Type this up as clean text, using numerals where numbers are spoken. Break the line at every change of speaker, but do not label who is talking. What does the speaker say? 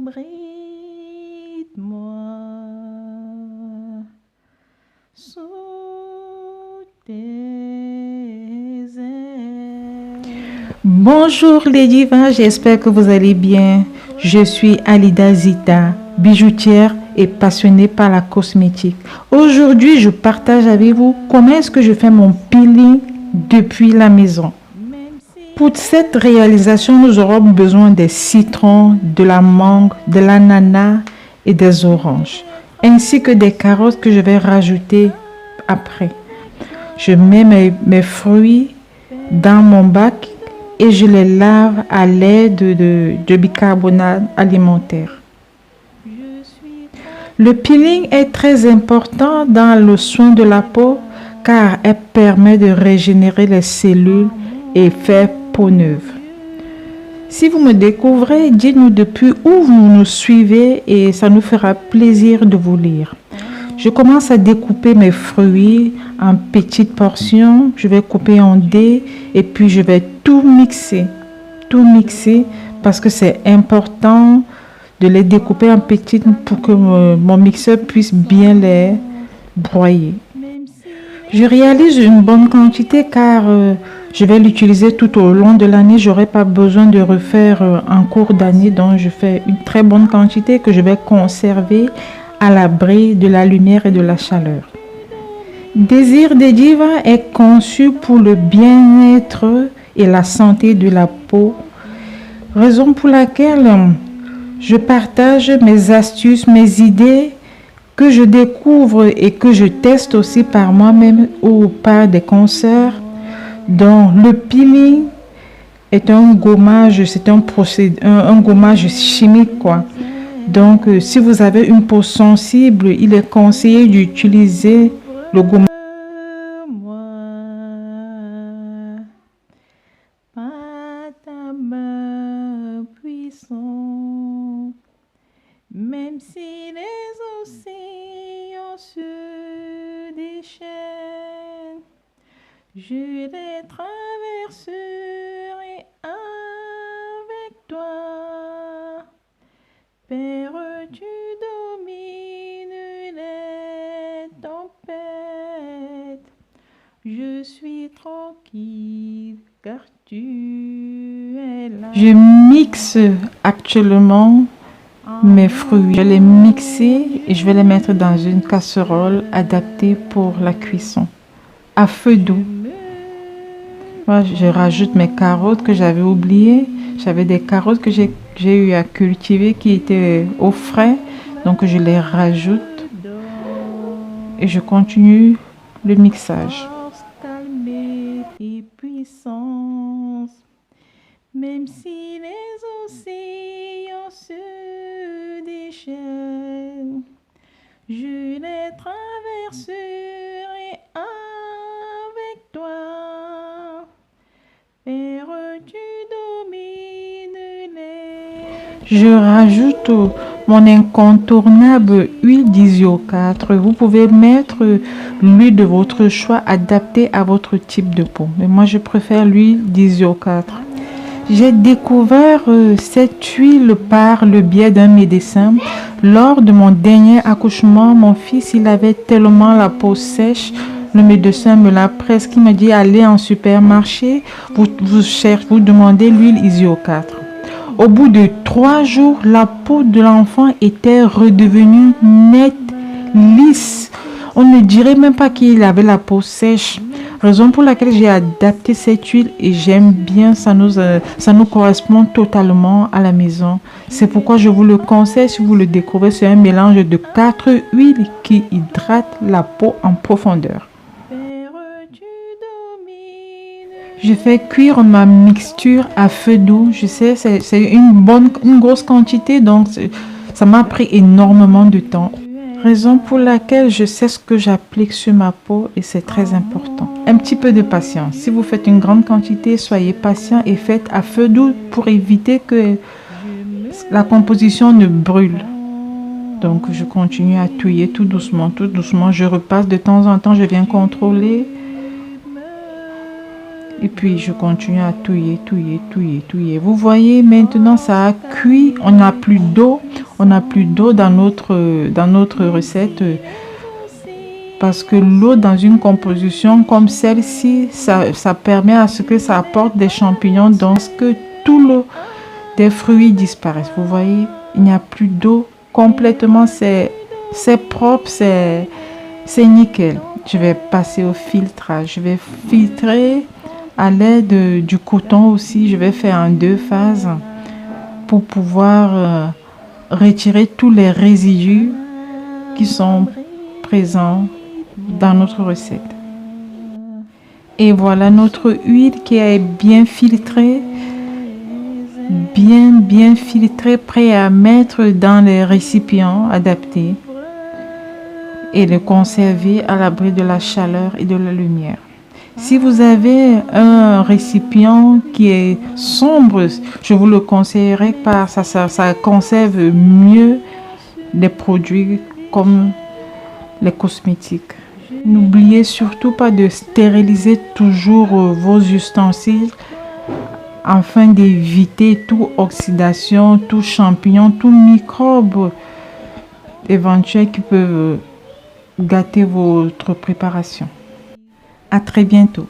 Abrite-moi sous tes ailes. Bonjour les divins, j'espère que vous allez bien. Je suis Alida Zita, bijoutière et passionnée par la cosmétique. Aujourd'hui, je partage avec vous comment est-ce que je fais mon peeling depuis la maison. Pour cette réalisation, nous aurons besoin des citrons, de la mangue, de l'ananas et des oranges, ainsi que des carottes que je vais rajouter après. Je mets mes fruits dans mon bac et je les lave à l'aide de bicarbonate alimentaire. Le peeling est très important dans le soin de la peau car elle permet de régénérer les cellules et faire peau neuve. Si vous me découvrez, dites-nous depuis où vous nous suivez et ça nous fera plaisir de vous lire. Je commence à découper mes fruits en petites portions. Je vais couper en dés et puis je vais tout mixer parce que c'est important de les découper en petites pour que mon mixeur puisse bien les broyer. Je réalise une bonne quantité car je vais l'utiliser tout au long de l'année. Je n'aurai pas besoin de refaire en cours d'année. Donc je fais une très bonne quantité que je vais conserver à l'abri de la lumière et de la chaleur. Désir des divins est conçu pour le bien-être et la santé de la peau. Raison pour laquelle je partage mes astuces, mes idées que je découvre et que je teste aussi par moi-même ou par des consoeurs. Donc, le peeling est un gommage, c'est un gommage chimique, quoi. Donc, si vous avez une peau sensible, il est conseillé d'utiliser le gommage. Même si les océans se déchaînent, je les traverserai avec toi. Père, tu domines les tempêtes. Je suis tranquille car tu es là. Je mixe actuellement mes fruits. Je vais les mixer et je vais les mettre dans une casserole adaptée pour la cuisson à feu doux. Moi, je rajoute mes carottes que j'avais oubliées. J'avais des carottes que j'ai eu à cultiver qui étaient au frais. Donc je les rajoute et je continue le mixage. Même si les océans se déchaînent, je les traverserai avec toi. Père, tu domines les... Je rajoute mon incontournable huile d'Isio 4. Vous pouvez mettre l'huile de votre choix adaptée à votre type de peau. Mais moi, je préfère l'huile d'Isio 4. J'ai découvert cette huile par le biais d'un médecin. Lors de mon dernier accouchement, mon fils, il avait tellement la peau sèche. Le médecin me l'a presque. Il m'a dit, allez en supermarché, vous demandez l'huile Isio 4. Au bout de 3 jours, la peau de l'enfant était redevenue nette, lisse. On ne dirait même pas qu'il avait la peau sèche. Raison pour laquelle j'ai adapté cette huile et j'aime bien, ça nous correspond totalement à la maison. C'est pourquoi je vous le conseille si vous le découvrez. C'est un mélange de 4 huiles qui hydrate la peau en profondeur. Je fais cuire ma mixture à feu doux. Je sais, c'est une grosse quantité, donc ça m'a pris énormément de temps. Raison pour laquelle je sais ce que j'applique sur ma peau et c'est très important. Un petit peu de patience. Si vous faites une grande quantité, soyez patient et faites à feu doux pour éviter que la composition ne brûle. Donc je continue à touiller tout doucement, tout doucement. Je repasse de temps en temps, je viens contrôler. Et puis je continue à touiller, touiller, touiller, touiller. Vous voyez, maintenant ça a cuit. On n'a plus d'eau. On n'a plus d'eau dans notre recette. Parce que l'eau dans une composition comme celle-ci, ça permet à ce que ça apporte des champignons, donc que tout l'eau des fruits disparaissent. Vous voyez, il n'y a plus d'eau. Complètement, c'est propre, c'est nickel. Je vais passer au filtrage. Je vais filtrer à l'aide du coton aussi. Je vais faire en 2 phases pour pouvoir retirer tous les résidus qui sont présents dans notre recette. Et voilà notre huile qui est bien filtrée, bien filtrée, prêt à mettre dans les récipients adaptés et le conserver à l'abri de la chaleur et de la lumière. Si vous avez un récipient qui est sombre, je vous le conseillerais car ça conserve mieux les produits comme les cosmétiques. N'oubliez surtout pas de stériliser toujours vos ustensiles afin d'éviter toute oxydation, tout champignon, tout microbe éventuel qui peut gâter votre préparation. À très bientôt.